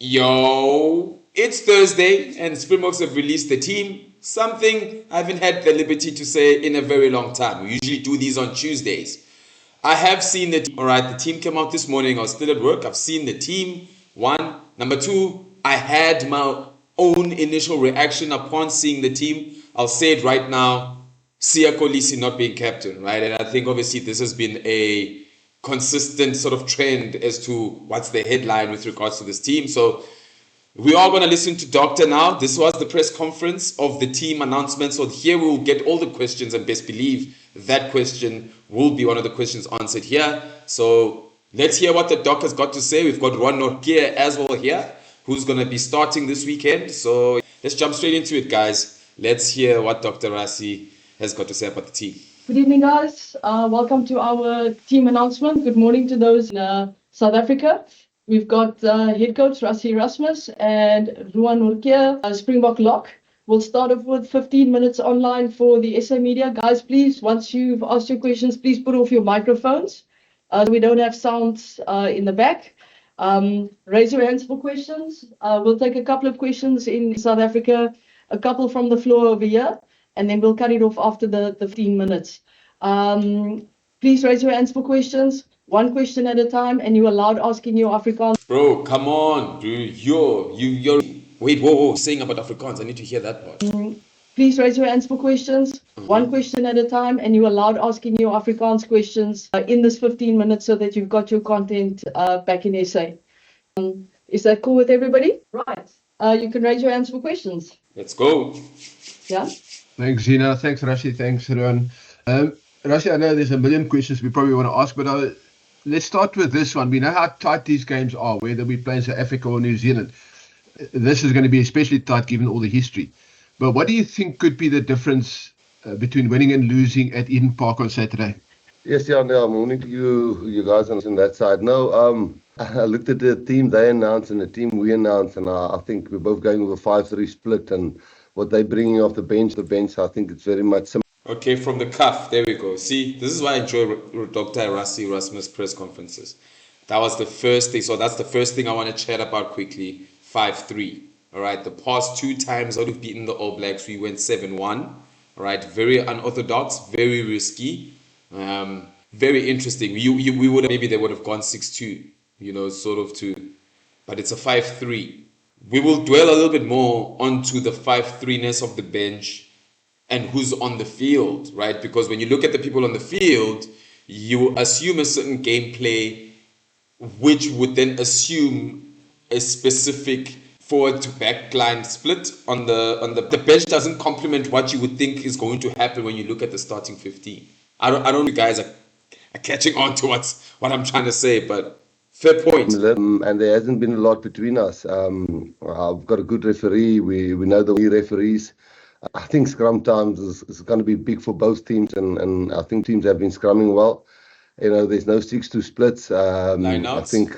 Yo, it's Thursday and Springboks have released the team. Something I haven't had the liberty to say in a very long time. We usually do these on Tuesdays. I have seen the team. All right, the team came out this morning. I was still at work. I've seen the team. One. Number two, I had my own initial reaction upon seeing the team. I'll say it right now. Siya Kolisi not being captain, right? And I think obviously this has been a consistent sort of trend as to what's the headline with regards to this team. So we are going to listen to Doctor now. This was the press conference of the team announcement. So here we will get all the questions, and best believe that question will be one of the questions answered here. So let's hear what the doc has got to say. We've got Ron Norkia as well here, who's going to be starting this weekend. So let's jump straight into it, guys. Let's hear what Dr. Rassie has got to say about the team. Good evening, guys. Welcome to our team announcement. Good morning to those in South Africa. We've got head coach Rassie Erasmus and Ruan Norkia, Springbok Lock. We'll start off with 15 minutes online for the SA media. Guys, please, once you've asked your questions, please put off your microphones. We don't have sounds in the back. Raise your hands for questions. We'll take a couple of questions in South Africa, a couple from the floor over here, and then we'll cut it off after the 15 minutes. Please raise your hands for questions, one question at a time, and you're allowed asking your Afrikaans. Bro, come on, dude. You're. Wait, whoa, saying about Afrikaans. I need to hear that part. Please raise your hands for questions, one question at a time, and you're allowed asking your Afrikaans questions in this 15 minutes so that you've got your content back in SA. Is that cool with everybody? Right. You can raise your hands for questions. Let's go. Yeah. Thanks, Gina. Thanks, Rassie. Thanks, Ruan. Rassie, I know there's a million questions we probably want to ask, but let's start with this one. We know how tight these games are, whether we play in South Africa or New Zealand. This is going to be especially tight given all the history. But what do you think could be the difference between winning and losing at Eden Park on Saturday? Yes, yeah, morning to you guys on that side. No, I looked at the team they announced and the team we announced, and I think we're both going with a 5-3 split, and what they're bringing off the bench, I think it's very much similar. Okay, from the cuff, there we go. See, this is why I enjoy Dr. Rassie Erasmus press conferences. That was the first thing. So that's the first thing I want to chat about quickly. 5-3. All right, the past two times out of beating the All Blacks, we went 7-1. All right, very unorthodox, very risky, very interesting. We would have, maybe they would have gone 6-2, sort of to, but it's a 5-3. We will dwell a little bit more onto the 5-3-ness of the bench and who's on the field, right? Because when you look at the people on the field, you assume a certain gameplay, which would then assume a specific forward to back line split on the bench doesn't complement what you would think is going to happen when you look at the starting 15. I don't know if you guys are catching on to what I'm trying to say, but fair point. And there hasn't been a lot between us. I've got a good referee. We know the referees. I think scrum times is going to be big for both teams, and I think teams have been scrumming well. There's no 6-2 splits. I think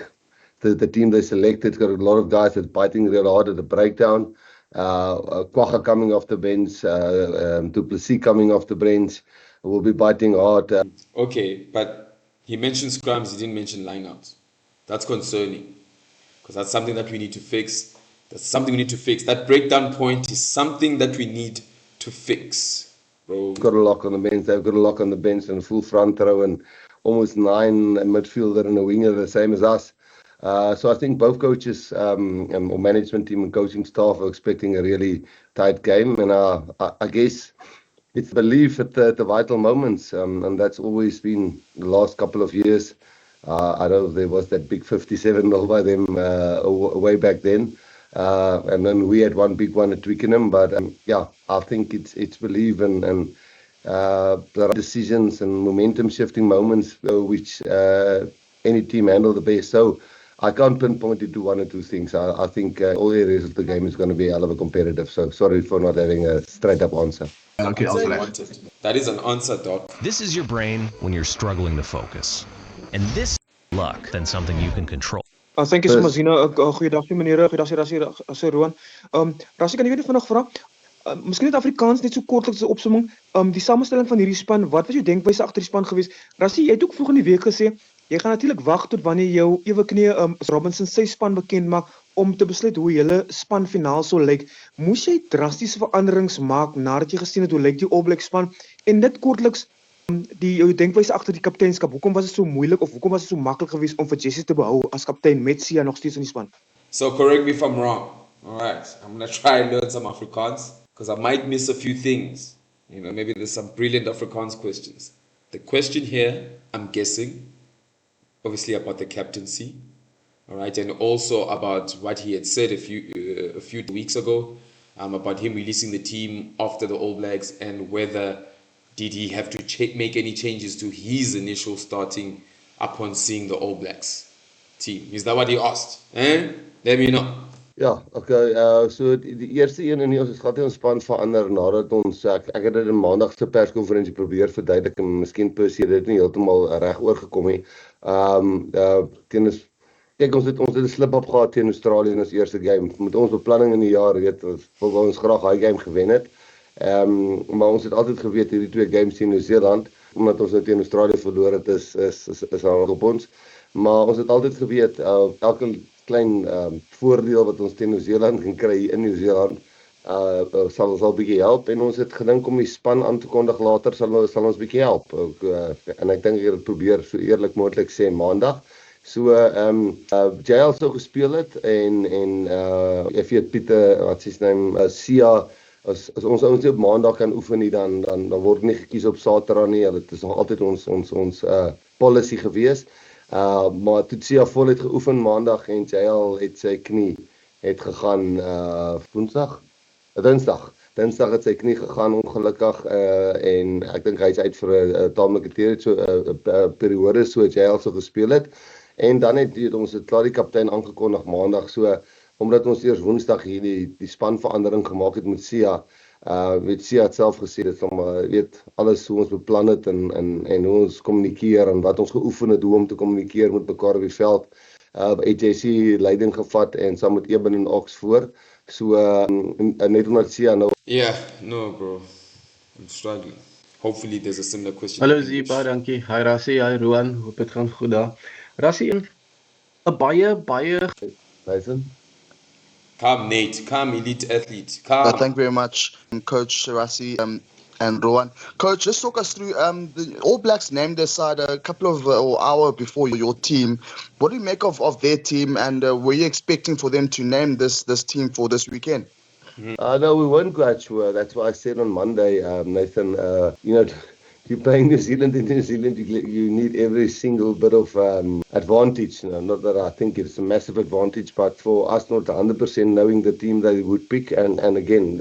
the team they selected got a lot of guys that's biting real hard at the breakdown. Kwagga coming off the bench, Du Plessis coming off the bench will be biting hard. Okay, but he mentioned scrums, he didn't mention lineouts. That's concerning, because that's something that we need to fix. That breakdown point is something that we need to fix, bro. Got a lock on the bench. They've got a lock on the bench and a full front row and almost 9 midfielder and a winger, the same as us. So I think both coaches or management team and coaching staff are expecting a really tight game. And I guess it's belief at the vital moments. And that's always been the last couple of years. I know there was that big 57-0 by them way back then. And then we had one big one at Twickenham. But I think it's belief and the right decisions and momentum shifting moments which any team handle the best. So I can't pinpoint it to one or two things. I think all areas of the game is going to be a hell of a competitive. So sorry for not having a straight up answer. Okay, that is an answer, Doc. This is your brain when you're struggling to focus. And this is luck than something you can control. Thank you so much, Zina. Goeiedag meneer. Goeiedag Ruan. Rassie, kan jy net vinnig vra? Miskien net Afrikaans net so kortliks 'n opsomming. Die samestelling van hierdie span, wat was jou denkwyse agter die span gewees? Rassie, jy het ook vroeg in die week gesê jy gaan natuurlik wag tot wanneer jou ewe knie Robinson sy span bekend maak om te besluit hoe julle span finaal sou lyk, moes jy drastiese veranderings maak nadat jy gesien het hoe lyk die All Black span en dit kortliks die jou denkwyse agter die kapteinskap. Hoekom was dit so moeilik of hoekom was dit so maklik geweest om vir Jesse te behou as kaptein met Sia nog steeds in die span? So correct me if I'm wrong. All right, I'm gonna try and learn some Afrikaans because I might miss a few things. You know, maybe there's some brilliant Afrikaans questions. The question here, I'm guessing, obviously about the captaincy, all right, and also about what he had said a few weeks ago about him releasing the team after the All Blacks and whether did he have to make any changes to his initial starting upon seeing the All Blacks team. Is that what he asked? Let me know. Ja, okay. So die eerste een in ons gaan nie ons span verander nadat ons ek het dit in maandag se perskonferensie probeer verduidelik en miskien Percy dit nie heeltemal reg oorgekom nie. Teen kyk ons het 'n slip-up gehad teen Australië in ons eerste game. Met ons beplanning in die jaar, weet ons wou ons graag daai game gewen het. Maar ons het altyd geweet hierdie twee games teen Nieu-Seeland, omdat ons teen Australië verloor het, is al op ons. Maar ons het altyd geweet elke klein voordeel wat ons teen Nieu-Seeland kan kry in Nieu-Seeland sal bietjie help en ons het gedink om die span aan te kondig later sal ons bietjie help. En ek dink ek het probeer so eerlik moontlik sê maandag. So JL sou gespeel het en if jy Pieter wat sy naam Sia as ons ouens op maandag kan oefen nie dan word nie gekies op Saterdag nie. Dit is nog altyd ons policy gewees. Maar toe Sia voluit geoefen maandag en JL het sy knie het gegaan Dinsdag het sy knie gegaan ongelukkig en ek dink hy's uit vir 'n taamlike periode so JL sou gespeel het. En dan het ons klaar die kaptein aangekondig maandag so omdat ons eers Woensdag hier die spanverandering gemaak het met Sia. Weet Sia het self gesê dit sommer weet alles hoe ons beplan het en hoe ons kommunikeer en wat ons geoefen het hoe om te kommunikeer met mekaar op die veld. Het JC leiding gevat en saam met Eben en Ox voor. So net omdat Sia nou Yeah, no bro. I'm struggling. Hopefully there's a similar question. Hallo Ziba, dankie. Hi Rassie, hi Roan, hoop dit gaan goed daar. Rassie, 'n baie luister. Come Nate, come elite athlete. Come. Thank you very much, Coach Rassie and Rowan. Coach, just talk us through the All Blacks named their side a couple of hour before your team. What do you make of their team and were you expecting for them to name this team for this weekend? No, we weren't quite sure. That's why I said on Monday, Nathan, you're playing New Zealand in New Zealand, you need every single bit of advantage. Not that I think it's a massive advantage, but for us not 100% knowing the team they would pick. And again,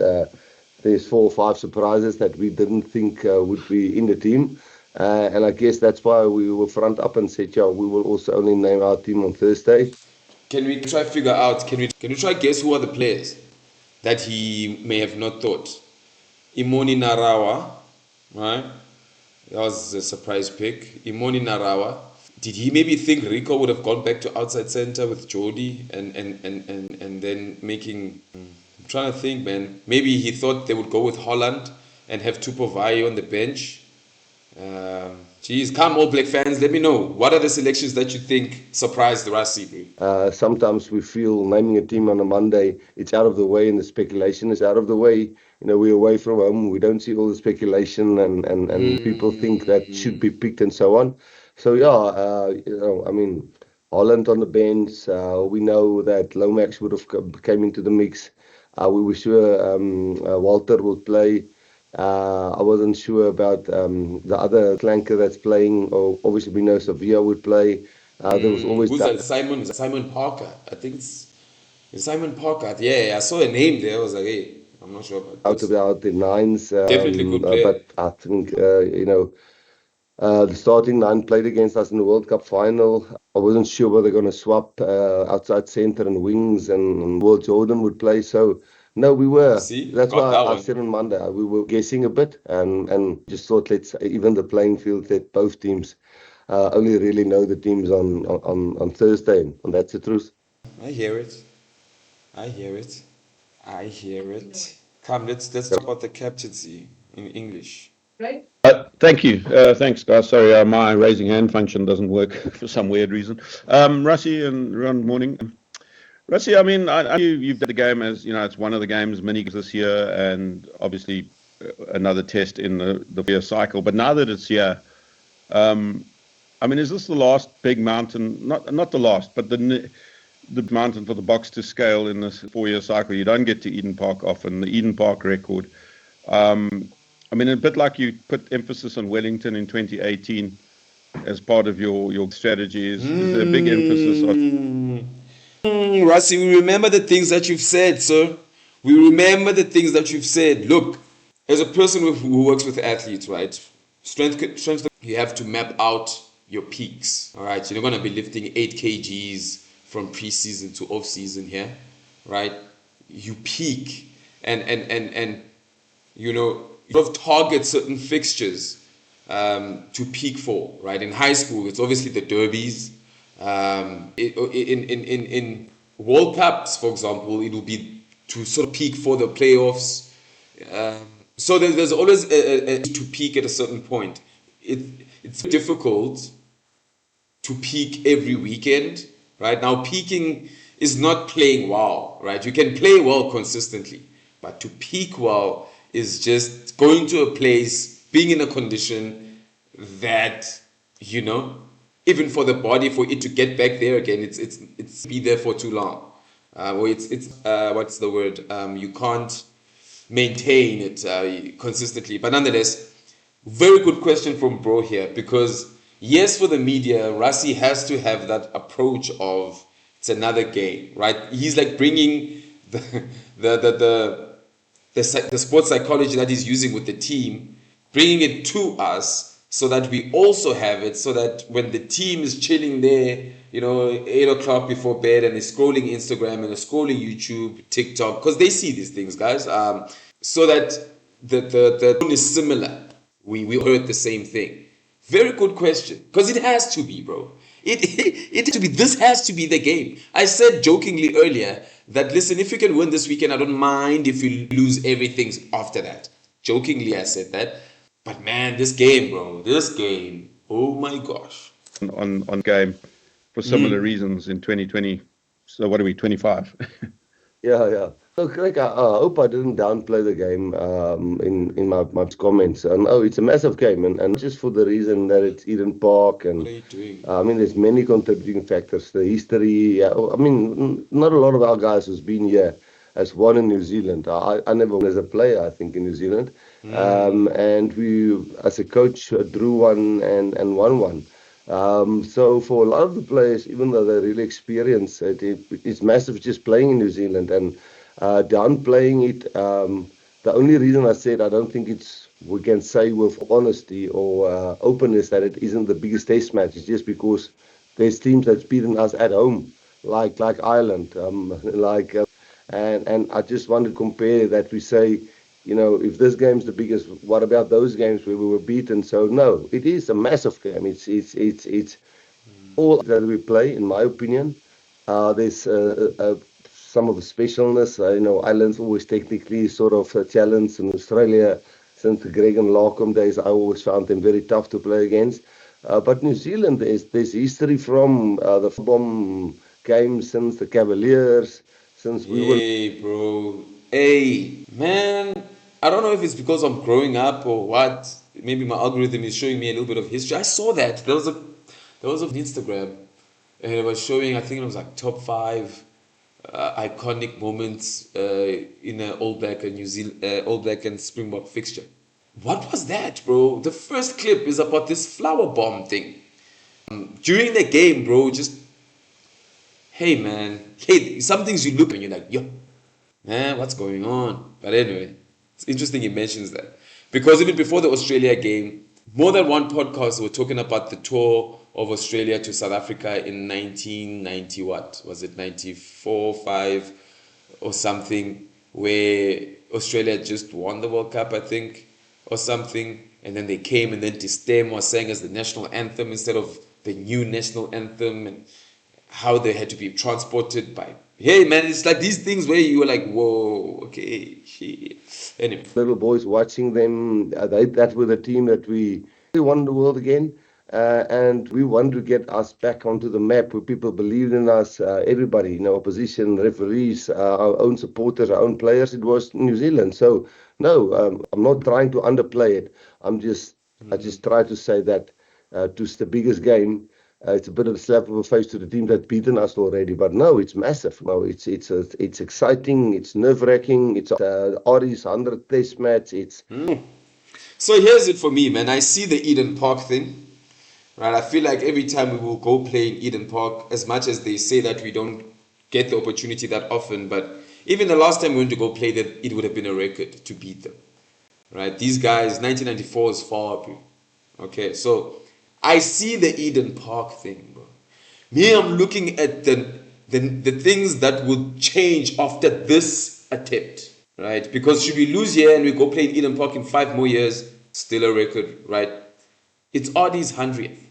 there's 4 or 5 surprises that we didn't think would be in the team. And I guess that's why we were front up and said, we will also only name our team on Thursday. Can we try figure out, can we try guess who are the players that he may have not thought? Imoni Narawa, right? That was a surprise pick. Imoni Narawa. Did he maybe think Rico would have gone back to outside center with Jody and then making... I'm trying to think, man. Maybe he thought they would go with Holland and have Tupovai on the bench. Geez, come All Black fans, let me know. What are the selections that you think surprised Rassie? Sometimes we feel naming a team on a Monday, it's out of the way and the speculation is out of the way. We're away from home. We don't see all the speculation and people think that should be picked and so on. So Holland on the bench. We know that Lomax would have came into the mix. We were sure Walter would play. I wasn't sure about the other flanker that's playing. Obviously, we know Sevilla would play. There was always who's that? Simon Parker. I think it's Simon Parker. Yeah, I saw a name there. I was like, hey, I'm not sure about out the nines. Definitely good player. But I think the starting 9 played against us in the World Cup final. I wasn't sure whether they're going to swap outside centre and wings and Will Jordan would play. So. No, we were. That's why I said on Monday, we were guessing a bit and just thought let's even the playing field, let both teams only really know the teams on Thursday. And that's the truth. I hear it. Come, let's talk about the captaincy in English. Right? Thank you. Thanks, guys. Sorry, my raising hand function doesn't work for some weird reason. Rassie and Ron, morning. Rusty, I mean, I you've done the game as, it's one of the games, mini this year, and obviously another test in the year cycle. But now that it's here, I mean, is this the last big mountain? Not the last, but the mountain for the box to scale in this 4-year cycle. You don't get to Eden Park often. The Eden Park record. I mean, a bit like you put emphasis on Wellington in 2018 as part of your strategy. Is there a big emphasis on? Rassi, we remember the things that you've said, sir. We remember the things that you've said. Look, as a person who works with athletes, right? Strength, you have to map out your peaks. All right, you're not going to be lifting 8 kgs from preseason to off season here, right? You peak and you target certain fixtures to peak for, right? In high school, it's obviously the derbies. In World Cups, for example, it will be to sort of peak for the playoffs. So there's always a to peak at a certain point. It's difficult to peak every weekend, right? Now, peaking is not playing well, right? You can play well consistently, but to peak well is just going to a place, being in a condition that, even for the body, for it to get back there again, it's be there for too long. Or what's the word? You can't maintain it consistently. But nonetheless, very good question from bro here, because yes, for the media, Rassi has to have that approach of it's another game, right? He's like bringing the sports psychology that he's using with the team, bringing it to us so that we also have it, so that when the team is chilling there, 8 o'clock before bed, and they're scrolling Instagram and they're scrolling YouTube, TikTok, because they see these things, guys, so that the tone is similar. We heard the same thing. Very good question, because it has to be, bro. It has to be. This has to be the game. I said jokingly earlier that, listen, if you can win this weekend, I don't mind if you lose everything after that. Jokingly, I said that. But man, this game, bro, oh my gosh. On game for similar reasons in 2020. So what are we, 25? Yeah. So, Craig, I hope I didn't downplay the game in my comments. It's a massive game, and just for the reason that it's Eden Park, and What are you doing? I mean, there's many contributing factors. The history. I mean, not a lot of our guys who's been here has won in New Zealand. I never won as a player, I think, in New Zealand. And we, as a coach, drew one and won one. So for a lot of the players, even though they're really experienced, it's massive just playing in New Zealand, and downplaying it. The only reason I said I don't think we can say with honesty or openness that it isn't the biggest test match is just because there's teams that's beaten us at home, like Ireland, and I just want to compare that. We say, if this game's the biggest, what about those games where we were beaten? So no, it is a massive game. It's all that we play, in my opinion. There's some of the specialness. Ireland's always technically sort of a challenge. In Australia, since the Greg and Larkham days, I always found them very tough to play against. But New Zealand, there's history from the bomb games since the Cavaliers, since we were. Hey, bro. Hey, man. I don't know if it's because I'm growing up or what. Maybe my algorithm is showing me a little bit of history. I saw that. There was on Instagram, and it was showing, I think it was like top 5 iconic moments in an All Black and All Black and Springbok fixture. What was that, bro? The first clip is about this flower bomb thing. During the game, bro, hey, man. Hey, some things you look and you're like, yo, man, what's going on? But anyway, it's interesting he mentions that. Because even before the Australia game, more than one podcast were talking about the tour of Australia to South Africa in 1990, what? Was it 94, 5 or something, where Australia just won the World Cup, I think, or something. And then they came, and then Distem was sang as the national anthem instead of the new national anthem, and how they had to be transported by. Hey, man, it's like these things where you were like, whoa, okay, shit. Anyway. Little boys watching them, that were the team that we won the world again. And we want to get us back onto the map where people believe in us, everybody, opposition, referees, our own supporters, our own players. It was New Zealand. So, no, I'm not trying to underplay it. I just try to say that to the biggest game, it's a bit of a slap of a face to the team that's beaten us already. But no, it's massive. No, it's exciting. It's nerve-wracking. It's Ari's 100th Test match. So here's it for me, man. I see the Eden Park thing. Right, I feel like every time we will go play in Eden Park, as much as they say that we don't get the opportunity that often, but even the last time we went to go play, that it would have been a record to beat them. Right, these guys, 1994 is far up. Okay, so I see the Eden Park thing, bro. Me, I'm looking at the things that would change after this attempt, right? Because should we lose here and we go play in Eden Park in 5 more years, still a record, right? It's Ardy's 100th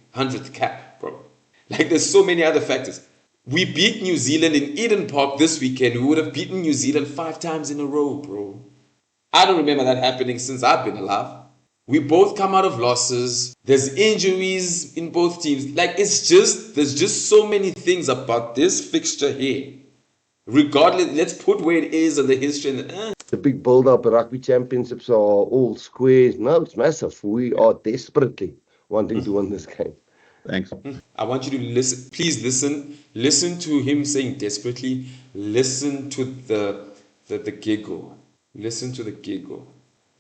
cap, bro. Like, there's so many other factors. We beat New Zealand in Eden Park this weekend. We would have beaten New Zealand 5 times in a row, bro. I don't remember that happening since I've been alive. We both come out of losses. There's injuries in both teams. Like, there's just so many things about this fixture here. Regardless, let's put where it is in the history. The big build-up, rugby championships are all squares. No, it's massive. We are desperately wanting to win this game. Thanks. I want you to listen. Please listen. Listen to him saying desperately. Listen to the giggle. Listen to the giggle.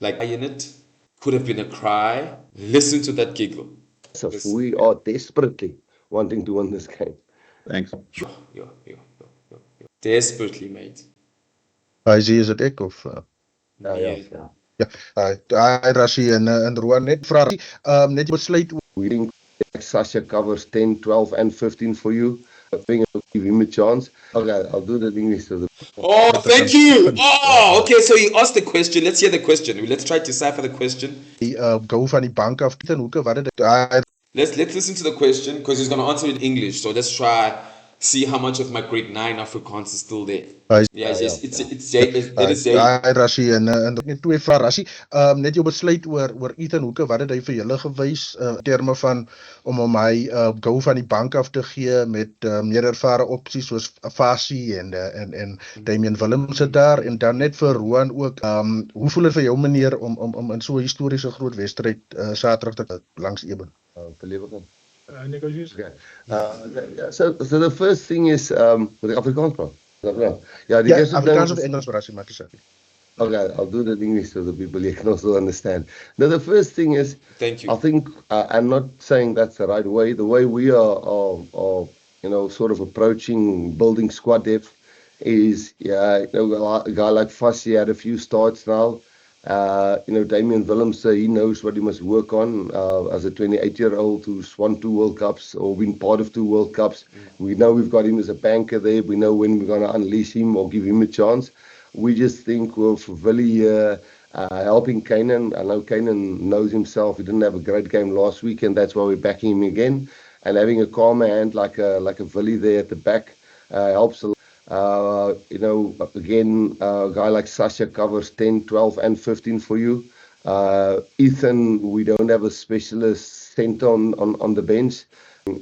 Like in it could have been a cry. Listen to that giggle. We are desperately wanting to win this game. Thanks. Yeah. Desperately, mate. Is dit ek of Hi Rassie en Roan, net vra net besluit we think Sasha covers 10, 12 and 15 for you. I think I'll give him a chance. Okay, I'll do the English. Oh, thank you. Oh, okay, so you asked the question. Let's hear the question. Let's try to decipher the question. Go van die bank af ten hoeke wat dit Let's listen to the question because he's going to answer it in English. So let's try see how much of my grade 9 Afrikaans is still there. It's Hi Rassie en net twee vrae Rassie. Net jou besluit oor Ethan Hoeke, wat het hy vir julle gewys in terme van om hy go van die bank af te gee met meer ervare opsies soos Fasie en Damian Willems sit daar en dan net vir Roan ook. Hoe voel dit vir jou meneer om in so 'n historiese groot wedstryd Saterdag te langs Eben? Okay. So the first thing is with the Afrikaans praat. Yeah, the Afrikaans of Engels Rassie maak nie. Okay, I'll do the English so the people here can also understand. Now, the first thing is, thank you. I think I'm not saying that's the right way. The way we are sort of approaching building squad depth is, a guy like Fassi had a few starts now. Damian Willems, he knows what he must work on as a 28-year-old who's won 2 World Cups or been part of 2 World Cups. We know we've got him as a banker there. We know when we're going to unleash him or give him a chance. We just think with Willie helping Kainan. I know Kainan knows himself. He didn't have a great game last week, and that's why we're backing him again. And having a calmer hand like a Willie there at the back helps a lot. Again, a guy like Sasha covers 10, 12 and 15 for you. Ethan, we don't have a specialist centre on the bench,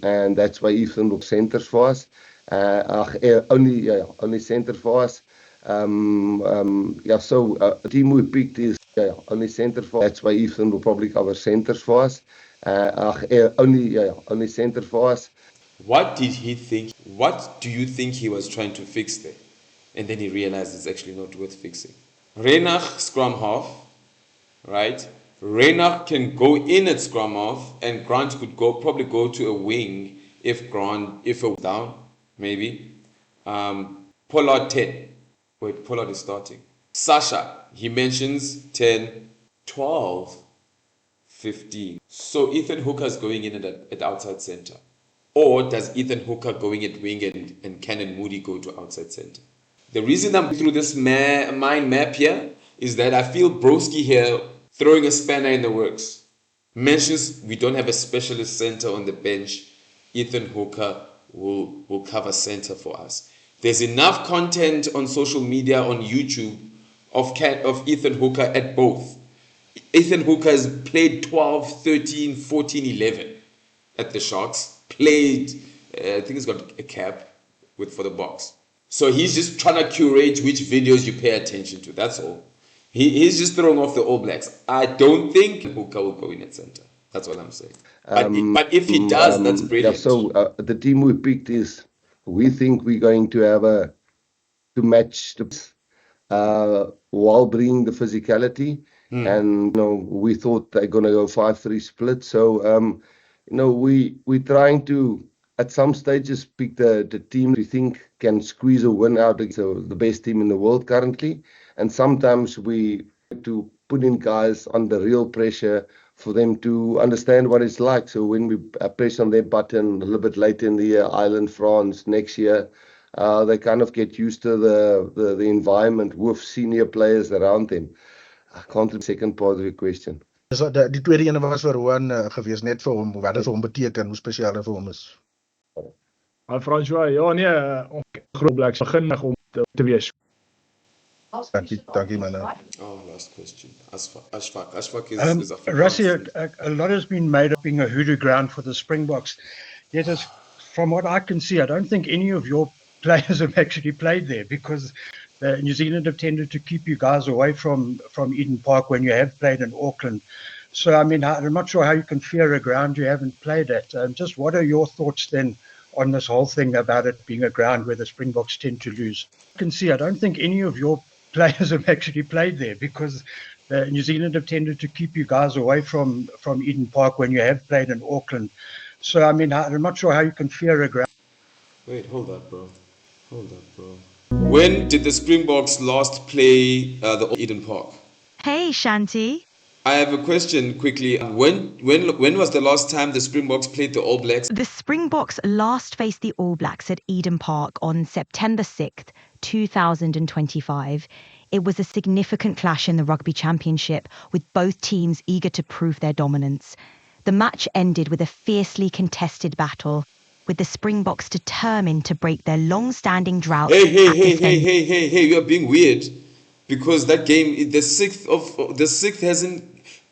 and that's why Ethan looks centres for us. Only centre for us. The team we picked is only centre for us. That's why Ethan will probably cover centres for us. Only centre for us. What did he think? What do you think he was trying to fix there? And then he realized it's actually not worth fixing. Reinach scrum half, right? Reinach can go in at scrum half, and Grant could probably go to a wing if a down, maybe. Pollard 10. Wait, Pollard is starting. Sasha, he mentions 10, 12, 15. So Ethan Hooker's going in at outside center. Or does Ethan Hooker going at wing and Cannon Moody go to outside center? The reason I'm through this mind map here is that I feel Broski here throwing a spanner in the works. Mentions we don't have a specialist center on the bench. Ethan Hooker will cover center for us. There's enough content on social media, on YouTube, of Ethan Hooker at both. Ethan Hooker has played 12, 13, 14, 11. at the Sharks, played, I think he's got a cap for the box. So he's just trying to curate which videos you pay attention to. That's all. He's just throwing off the All Blacks. I don't think Hooker will go in at center. That's what I'm saying. But if he does, that's Yeah, brilliant. so the team we picked is, we think we're going to have to match while bringing the physicality. And, we thought they're going to go 5-3 split. So, we're trying to, at some stages, pick the team we think can squeeze a win out against the best team in the world currently. And sometimes we to put in guys under real pressure for them to understand what it's like. So when we press on their button a little bit later in the year, Ireland, France, next year, they kind of get used to the environment with senior players around them. I can't remember the second part of your question. So die tweede ene was vir Rowan gewees, net vir hom, wat dit vir hom beteken, hoe spesiaal dit vir hom is. François, ja nee, Groot Blacks begin om te wees. Dankie man. Oh, last question. Ashfaq is a Rassie, a lot has been made of being a hoodoo ground for the Springboks. Yet, from what I can see, I don't think any of your players have actually played there, because New Zealand have tended to keep you guys away from Eden Park when you have played in Auckland. So, I mean, I'm not sure how you can fear a ground you haven't played at. Just what are your thoughts then on this whole thing about it being a ground where the Springboks tend to lose? I can see, I don't think any of your players have actually played there, because New Zealand have tended to keep you guys away from Eden Park when you have played in Auckland. So, I mean, I'm not sure how you can fear a ground. Wait, hold up, bro. When did the Springboks last play the Eden Park? Hey, Shanti. I have a question quickly. When was the last time the Springboks played the All Blacks? The Springboks last faced the All Blacks at Eden Park on September 6th, 2025. It was a significant clash in the Rugby Championship, with both teams eager to prove their dominance. The match ended with a fiercely contested battle, with the Springboks determined to break their long-standing drought. Hey, you are being weird. Because that game, the 6th hasn't...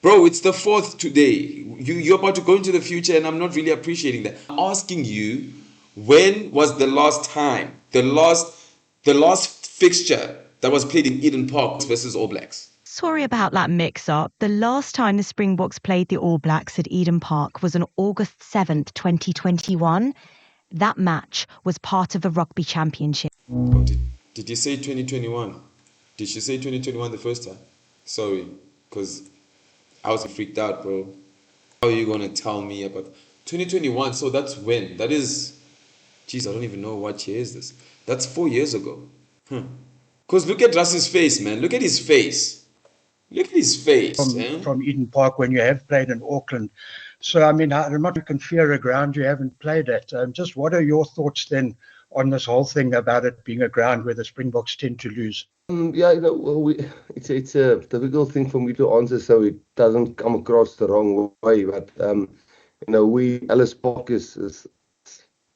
Bro, it's the 4th today. You're about to go into the future, and I'm not really appreciating that. I'm asking you, when was the last time, the last fixture that was played in Eden Park versus All Blacks? Sorry about that mix-up. The last time the Springboks played the All Blacks at Eden Park was on August 7th, 2021. That match was part of the Rugby Championship. Oh, did you say 2021? Did she say 2021 the first time? Sorry, because I was freaked out, bro. How are you going to tell me about 2021? So that's when? That is... Jeez, I don't even know what year is this. That's 4 years ago. Because look at Russ's face, man. Look at his face. Look at his face. From Eden Park when you have played in Auckland. So, I mean, I'm not going to fear a ground you haven't played at. Just what are your thoughts then on this whole thing about it being a ground where the Springboks tend to lose? It's a difficult thing for me to answer, so it doesn't come across the wrong way. But Ellis Park is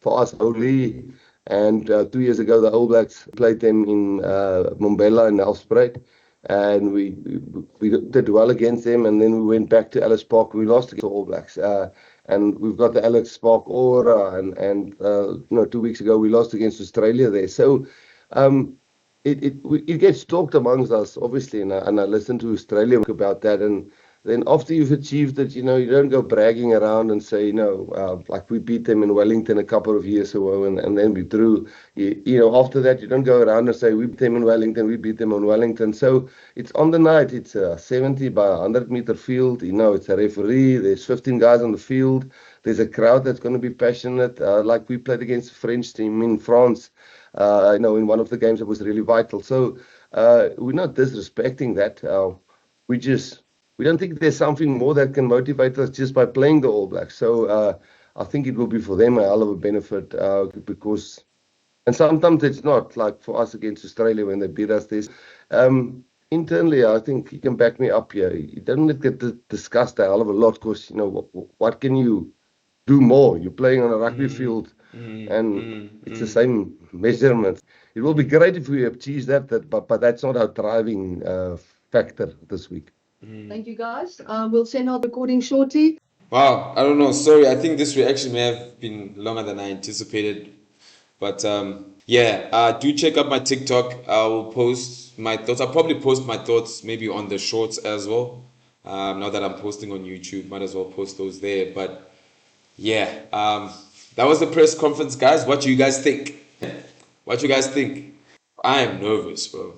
for us holy. And 2 years ago, the All Blacks played them in Mbombela in Nelspruit, and we did well against them. And then we went back to Ellis Park. We lost against the All Blacks. And we've got the Ellis Park aura. And 2 weeks ago, we lost against Australia there. So it gets talked amongst us, obviously, and I listen to Australia about that. And then after you've achieved it, you don't go bragging around and say, like we beat them in Wellington a couple of years ago and then we drew. After that, you don't go around and say, we beat them in Wellington, we beat them in Wellington. So it's on the night. It's a 70 by 100-meter field. It's a referee. There's 15 guys on the field. There's a crowd that's going to be passionate. Like we played against the French team in France. In one of the games that was really vital. So we're not disrespecting that. We don't think there's something more that can motivate us just by playing the All Blacks. So I think it will be for them a hell of a benefit because, and sometimes it's not, like for us against Australia when they beat us this. Internally, I think you can back me up here. You don't get discussed a hell of a lot because, what can you do more? You're playing on a rugby field. It's the same measurement. It will be great if we achieve that, but that's not our driving factor this week. Thank you, guys. We'll send out the recording shortly. Wow, I don't know. Sorry, I think this reaction may have been longer than I anticipated. But yeah, do check out my TikTok. I will post my thoughts. I'll probably post my thoughts maybe on the shorts as well. Now that I'm posting on YouTube, might as well post those there. But yeah, that was the press conference, guys. What do you guys think? What do you guys think? I am nervous, bro.